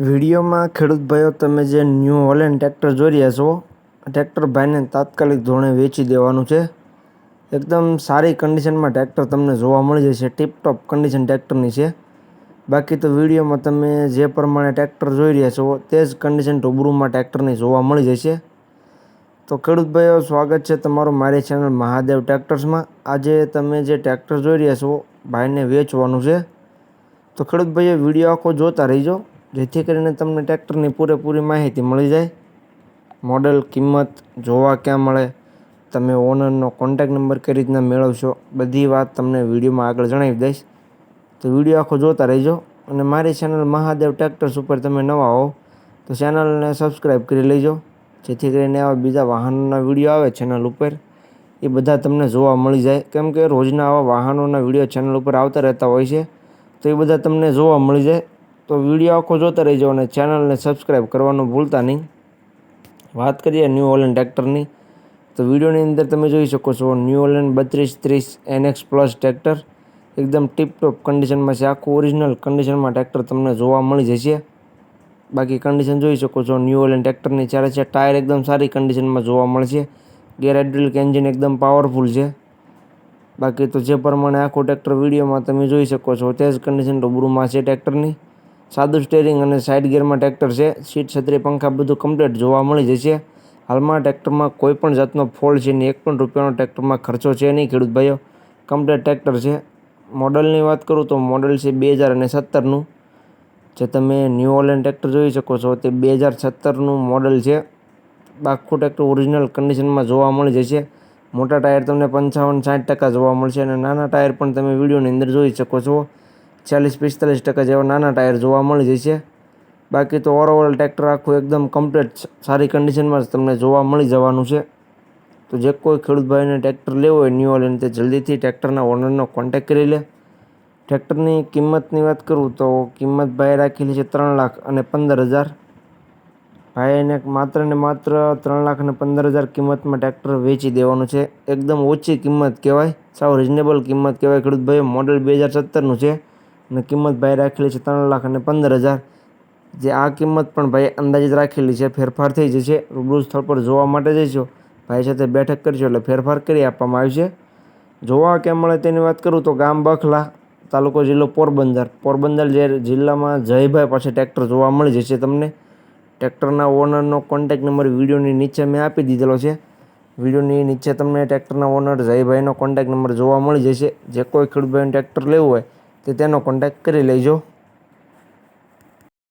વિડીયોમાં ખેડૂત ભાઈઓ તમે જે ન્યૂ હોલેન્ડ ટ્રેક્ટર જોઈ રહ્યા છો, ટ્રેક્ટર ભાઈને તાત્કાલિક ધોરણે વેચી દેવાનું છે. એકદમ સારી કન્ડિશનમાં ટ્રેક્ટર તમને જોવા મળી જશે. ટીપટોપ કન્ડિશન ટ્રેક્ટરની છે. બાકી તો વિડીયોમાં તમે જે પ્રમાણે ટ્રેક્ટર જોઈ રહ્યા છો તે જ કન્ડિશન રૂબરૂમાં ટ્રેક્ટરની જોવા મળી જશે. તો ખેડૂત ભાઈઓ, સ્વાગત છે તમારું મારી ચેનલ મહાદેવ ટ્રેક્ટર્સમાં. આજે તમે જે ટ્રેક્ટર જોઈ રહ્યા છો ભાઈને વેચવાનું છે. તો ખેડૂત ભાઈઓ, વિડીયો આખો જોતા રહીજો, જેથી કરીને તમને ટ્રેક્ટરની પૂરેપૂરી માહિતી મળી જાય. મોડલ, કિંમત, જોવા ક્યાં મળે, તમે ઓનરનો કોન્ટેક નંબર કઈ રીતના મેળવશો, બધી વાત તમને વિડીયોમાં આગળ જણાવી દઈશ. તો વિડીયો આખો જોતા રહીજો. અને મારી ચેનલ મહાદેવ ટ્રેક્ટર્સ ઉપર તમે નવા હો તો ચેનલને સબસ્ક્રાઈબ કરી લેજો, જેથી કરીને આવા બીજા વાહનોના વિડીયો આવે ચેનલ ઉપર એ બધા તમને જોવા મળી જાય. કેમ કે રોજના આવા વાહનોના વિડીયો ચેનલ ઉપર આવતા રહેતા હોય છે, તો એ બધા તમને જોવા મળી જાય. તો વિડીયો આખો જોતા રહીજો અને ચેનલને સબસ્ક્રાઈબ કરવાનું ભૂલતા નહીં. વાત કરીએ ન્યૂ હોલેન્ડ ટ્રેક્ટરની, તો વિડીયોની અંદર તમે જોઈ શકો છો new Holland 3230 NX plus tractor એકદમ ટીપટોપ કન્ડિશનમાં છે. આખું ઓરિજિનલ કન્ડિશનમાં ટ્રેક્ટર તમને જોવા મળી જશે. બાકી કન્ડિશન જોઈ શકો છો ન્યૂ હોલેન્ડ ટ્રેક્ટરની. ચારે છે ટાયર એકદમ સારી કન્ડિશનમાં જોવા મળશે. ગેર હાઇડ્રોલિક એન્જિન એકદમ પાવરફુલ છે. બાકી તો જે પ્રમાણે આખું ટ્રેક્ટર વિડીયોમાં તમે જોઈ શકો છો તે જ કન્ડિશન રૂબરૂમાં છે ટ્રેક્ટરની. સાદું સ્ટેરિંગ અને સાઇડ ગિયરમાં ટ્રેક્ટર છે. સીટ, છત્રી, પંખા બધું કમ્પ્લીટ જોવા મળી જશે. હાલમાં ટ્રેક્ટરમાં કોઈ પણ જાતનો ફોલ્ટ છે નહીં, 1 પણ રૂપિયાનો ટ્રેક્ટરમાં ખર્ચો છે નહીં ખેડૂત ભાઈઓ. કમ્પ્લીટ ટ્રેક્ટર છે. મોડલની વાત કરું તો મોડલ છે 2017નું. જે તમે ન્યૂ હોલેન્ડ ટ્રેક્ટર જોઈ શકો છો તે 2017નું મોડલ છે. આખું ટ્રેક્ટર ઓરિજિનલ કન્ડિશનમાં જોવા મળી જશે. મોટા ટાયર તમને 55-60% જોવા મળશે અને નાના ટાયર પણ તમે વિડીયોની અંદર જોઈ શકો છો 40-45% જેવા નાના ટાયર જોવા મળી જશે. બાકી તો ઓવરઓલ ટ્રેક્ટર આખું એકદમ કમ્પ્લીટ સારી કન્ડિશનમાં જ તમને જોવા મળી જવાનું છે. તો જે કોઈ ખેડૂત ભાઈને ટ્રેક્ટર લેવો હોય ન્યૂ હોલેન્ડ, તે જલ્દીથી ટ્રેક્ટરના ઓનરનો કોન્ટેક કરી લે. ટ્રેક્ટરની કિંમતની વાત કરું તો કિંમત ભાઈ રાખેલી છે 3,15,000. ભાઈને માત્ર ને માત્ર 3,15,000 કિંમતમાં ટ્રેક્ટર વેચી દેવાનું છે. એકદમ ઓછી કિંમત કહેવાય, સાવ રિઝનેબલ કિંમત કહેવાય ખેડૂત ભાઈઓ. મોડલ 2017નું છે અને કિંમત ભાઈ રાખેલી છે 3,15,000. જે આ કિંમત પણ ભાઈ અંદાજિત રાખેલી છે, ફેરફાર થઈ જશે. રૂબરૂ સ્થળ પર જોવા માટે જઈશું, ભાઈ સાથે બેઠક કરીશું એટલે ફેરફાર કરી આપવામાં આવશે. જોવા ક્યાં મળે તેની વાત કરું તો ગામ બખલા, તાલુકો જિલ્લો પોરબંદર જિલ્લામાં જયભાઈ પાસે ટ્રેક્ટર જોવા મળી જશે તમને. ટ્રેક્ટરના ઓનરનો કોન્ટેક નંબર વિડીયોની નીચે મેં આપી દીધેલો છે. વિડીયોની નીચે તમને ટ્રેક્ટરના ઓનર જયભાઈનો કોન્ટેક નંબર જોવા મળી જશે. જે કોઈ ખેડૂત ભાઈને ટ્રેક્ટર લેવું હોય તે તેનો કોન્ટેક કરી લેજો.